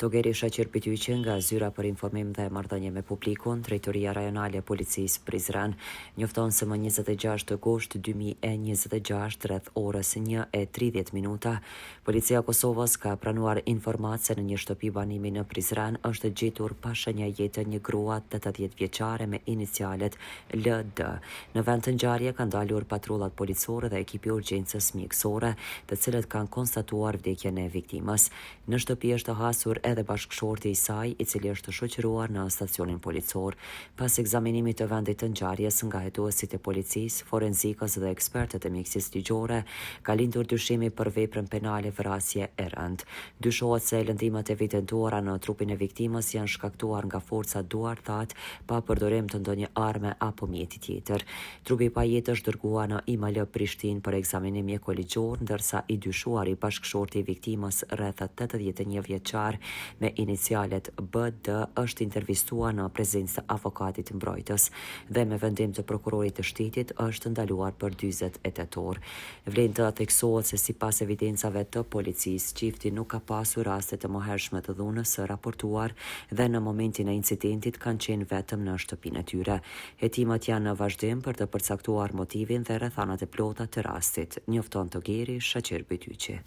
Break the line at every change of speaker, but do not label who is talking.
Togeri Shaqir Pityqi nga zyra për informim dhe marrëdhënie me publikun, Drejtoria Rajonale e Policisë Prizren njofton se më 26 gusht 2026 rreth orës 1:30 Policia e Kosovës ka pranuar informatë se në një shtëpi banimi në Prizren është gjetur pa shenja jetë një grua 80 vjeçare me inicialet LD. Në vend të ngjarje kanë dalur patrullat policore dhe ekipi urgjencës mjekësore, të cilët kanë konstatuar vdekjen e viktimës. Në shtëpi është hasur edhe bashkëshorti i saj, i cili është shoqëruar në stacionin policor. Pas ekzaminimit të vendit të ngjarjes nga hetuesit e policisë, forenzikës dhe ekspertët e mjekësisë ligjore, ka lindur dyshimi për veprën penale vrasje e rënd. Dyshohet se lëndimet evidentuara në trupin e viktimës janë shkaktuar nga forca duartat pa përdorim të ndonjë arme apo mjeti tjetër. Trupi pa jetë është dërguar në IML Prishtinë për ekzaminim mjekoligjor, ndërsa i dyshuari bashkëshorti i viktimës rreth 81 vjeçar me inicialet BD është intervistuar në prezencë të avokatit mbrojtës dhe me vendim të prokurorit të shtetit është ndaluar për 48 orë. Vlen të theksohet se sipas evidencave të policisë, çifti nuk ka pasur raste të mëhershme të dhunës së raportuar dhe në momentin e incidentit kanë qenë vetëm në shtëpinë e tyre. Hetimet janë në vazhdim për të përcaktuar motivin dhe rrethanat e plota të rastit, njofton Togeri Shaqir Pityqi.